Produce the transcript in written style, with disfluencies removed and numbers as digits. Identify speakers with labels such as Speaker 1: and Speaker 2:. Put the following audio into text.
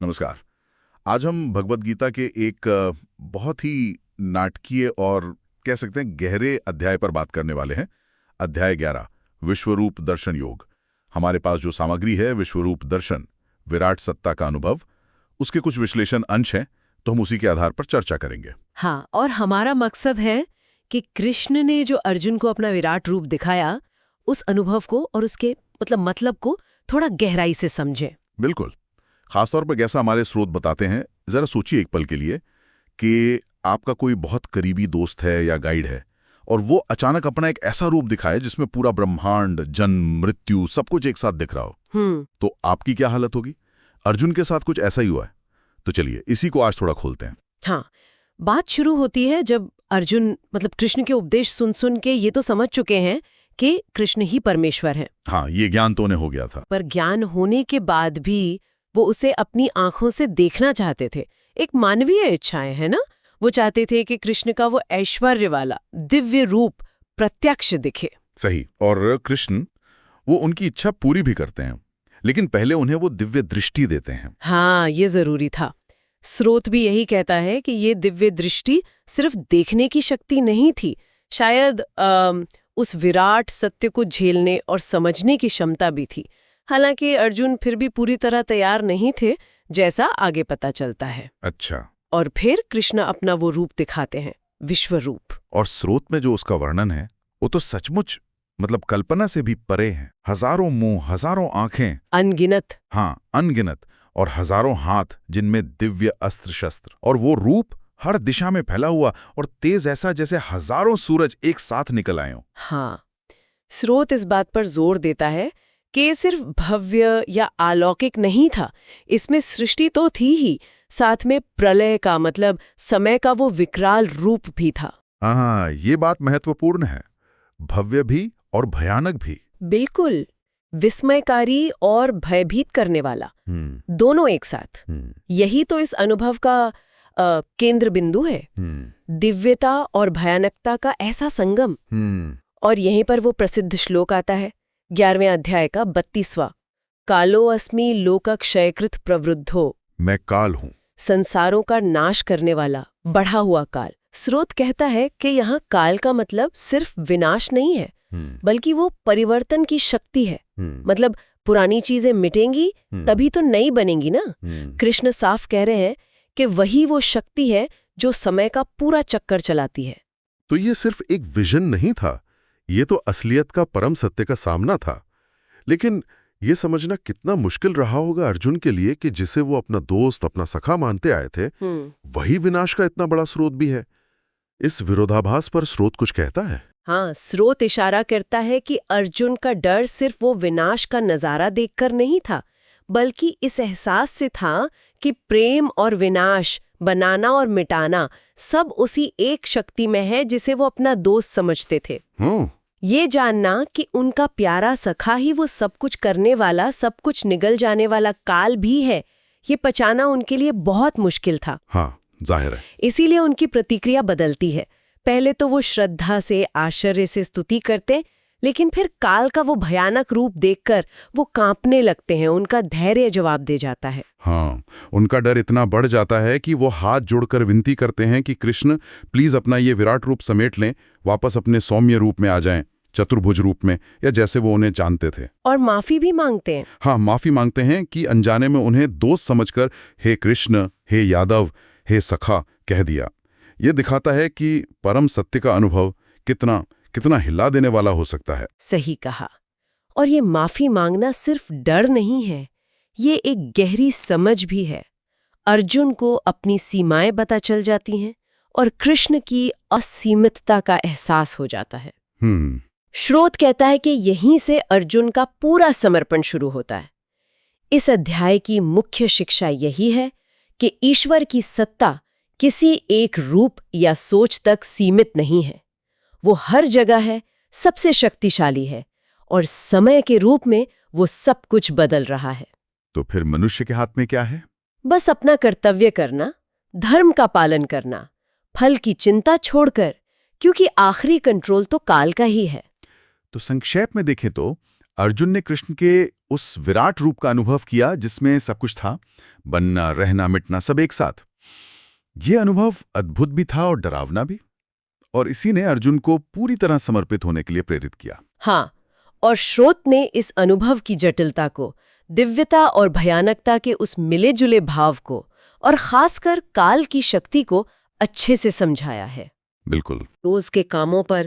Speaker 1: नमस्कार। आज हम भगवत गीता के एक बहुत ही नाटकीय और कह सकते हैं गहरे अध्याय पर बात करने वाले हैं। अध्याय 11 विश्वरूप दर्शन योग। हमारे पास जो सामग्री है विश्वरूप दर्शन, विराट सत्ता का अनुभव, उसके कुछ विश्लेषण अंश हैं, तो हम उसी के आधार पर चर्चा करेंगे।
Speaker 2: हाँ, और हमारा मकसद है कि कृष्ण ने जो अर्जुन को अपना विराट रूप दिखाया, उस अनुभव को और उसके मतलब को थोड़ा गहराई से समझें।
Speaker 1: बिल्कुल। खासतौर पर जैसा हमारे स्रोत बताते हैं, जरा सोचिए एक पल के लिए कि आपका कोई बहुत करीबी दोस्त है या गाइड है और वो अचानक अपना एक ऐसा रूप दिखाए जिसमें पूरा ब्रह्मांड, जन्म, मृत्यु सब कुछ एक साथ दिख रहा हो, तो आपकी क्या हालत होगी? अर्जुन के साथ कुछ ऐसा ही हुआ है। तो चलिए इसी को आज थोड़ा खोलते हैं।
Speaker 2: हाँ, बात शुरू होती है जब अर्जुन कृष्ण के उपदेश सुन के ये तो समझ चुके हैं कि कृष्ण ही परमेश्वर है।
Speaker 1: हाँ, ये ज्ञान तो उन्हें हो गया था।
Speaker 2: पर ज्ञान होने के बाद भी वो उसे अपनी आंखों से देखना चाहते थे। एक मानवीय इच्छाएं है ना। वो चाहते थे कि कृष्ण का वो ऐश्वर्य वाला दिव्य रूप प्रत्यक्ष दिखे।
Speaker 1: सही। और कृष्ण वो उनकी इच्छा पूरी भी करते हैं, लेकिन पहले उन्हें वो दिव्य दृष्टि देते हैं।
Speaker 2: हाँ, ये जरूरी था। स्रोत भी यही कहता है कि ये दिव्य दृष्टि सिर्फ देखने की शक्ति नहीं थी, शायद उस विराट सत्य को झेलने और समझने की क्षमता भी थी। हालांकि अर्जुन फिर भी पूरी तरह तैयार नहीं थे, जैसा आगे पता चलता है।
Speaker 1: अच्छा।
Speaker 2: और फिर कृष्ण अपना वो रूप दिखाते हैं, विश्व रूप।
Speaker 1: और स्रोत में जो उसका वर्णन है वो तो सचमुच कल्पना से भी परे है। हजारों मुंह, हजारों आंखें,
Speaker 2: अनगिनत।
Speaker 1: हाँ, अनगिनत, और हजारों हाथ जिनमें दिव्य अस्त्र शस्त्र, और वो रूप हर दिशा में फैला हुआ और तेज ऐसा जैसे हजारों सूरज एक साथ निकल आए हों।
Speaker 2: हाँ, स्रोत इस बात पर जोर देता है कि ये सिर्फ भव्य या अलौकिक नहीं था, इसमें सृष्टि तो थी ही, साथ में प्रलय का समय का वो विकराल रूप भी था।
Speaker 1: हाँ, ये बात महत्वपूर्ण है। भव्य भी और भयानक भी।
Speaker 2: बिल्कुल, विस्मयकारी और भयभीत करने वाला, दोनों एक साथ। यही तो इस अनुभव का केंद्र बिंदु है। दिव्यता और भयानकता का ऐसा संगम। और यहीं पर वो प्रसिद्ध श्लोक आता है, 11वें अध्याय का 32वां। कालो अस्मि लोक क्षयकृत प्रवृद्धो। मैं
Speaker 1: काल हूं,
Speaker 2: संसारों का नाश करने वाला बढ़ा हुआ काल। स्रोत कहता है कि यहाँ काल का मतलब सिर्फ विनाश नहीं है, बल्कि वो परिवर्तन की शक्ति है। पुरानी चीजें मिटेंगी तभी तो नई बनेंगी ना। कृष्ण साफ कह रहे हैं कि वही वो शक्ति है जो समय का पूरा चक्कर चलाती है।
Speaker 1: तो ये सिर्फ एक विजन नहीं था, ये तो असलियत का परम सत्य का सामना था। लेकिन ये समझना कितना मुश्किल रहा होगा अर्जुन के लिए कि जिसे वो अपना दोस्त, अपना सखा मानते आए थे, वही विनाश का इतना बड़ा स्रोत भी है। इस विरोधाभास पर स्रोत कुछ कहता है?
Speaker 2: हाँ, स्रोत इशारा करता है कि अर्जुन का डर सिर्फ वो विनाश का नजारा देखकर नहीं था, बल्कि इस एहसास से था कि प्रेम और विनाश, बनाना और मिटाना सब उसी एक शक्ति में है जिसे वो अपना दोस्त समझते थे। ये जानना कि उनका प्यारा सखा ही वो सब कुछ करने वाला, सब कुछ निगल जाने वाला काल भी है, ये पचाना उनके लिए बहुत मुश्किल था।
Speaker 1: हाँ, जाहिर है।
Speaker 2: इसीलिए उनकी प्रतिक्रिया बदलती है। पहले तो वो श्रद्धा से, आश्चर्य से स्तुति करते, लेकिन फिर काल का वो भयानक रूप देखकर वो कांपने लगते हैं। उनका धैर्य जवाब दे जाता है।
Speaker 1: हाँ, उनका डर इतना बढ़ जाता है कि वो हाथ जोड़कर विनती करते हैं कि कृष्ण प्लीज अपना ये विराट रूप समेट लें, वापस अपने सौम्य रूप में आ जाएं, चतुर्भुज रूप में, या जैसे वो उन्हें जानते थे।
Speaker 2: और माफी भी मांगते हैं।
Speaker 1: हाँ, माफी मांगते हैं कि अनजाने में उन्हें दोस्त समझकर हे कृष्ण, हे यादव, हे सखा कह दिया। ये दिखाता है कि परम सत्य का अनुभव कितना कितना हिला देने वाला हो सकता है।
Speaker 2: सही कहा। और ये माफी मांगना सिर्फ डर नहीं है, ये एक गहरी समझ भी है। अर्जुन को अपनी सीमाएं पता चल जाती हैं और कृष्ण की असीमितता का एहसास हो जाता है। स्रोत कहता है कि यहीं से अर्जुन का पूरा समर्पण शुरू होता है। इस अध्याय की मुख्य शिक्षा यही है कि ईश्वर की सत्ता किसी एक रूप या सोच तक सीमित नहीं है। वो हर जगह है, सबसे शक्तिशाली है, और समय के रूप में वो सब कुछ बदल रहा है।
Speaker 1: तो फिर मनुष्य के हाथ में क्या है?
Speaker 2: बस अपना कर्तव्य करना, धर्म का पालन करना, फल की चिंता छोड़कर, क्योंकि आखिरी कंट्रोल तो काल का ही है।
Speaker 1: तो संक्षेप में देखें तो अर्जुन ने कृष्ण के उस विराट रूप का अनुभव किया जिसमें सब कुछ था, बनना, रहना, मिटना, सब एक साथ। ये अनुभव अद्भुत भी था और डरावना भी, और इसी ने अर्जुन को पूरी तरह समर्पित होने के लिए प्रेरित किया।
Speaker 2: हाँ, और श्रोत ने इस अनुभव की जटिलता को, दिव्यता और भयानकता के उस मिले जुले भाव को, और खासकर काल की शक्ति को अच्छे से समझाया है।
Speaker 1: बिल्कुल।
Speaker 2: रोज के कामों पर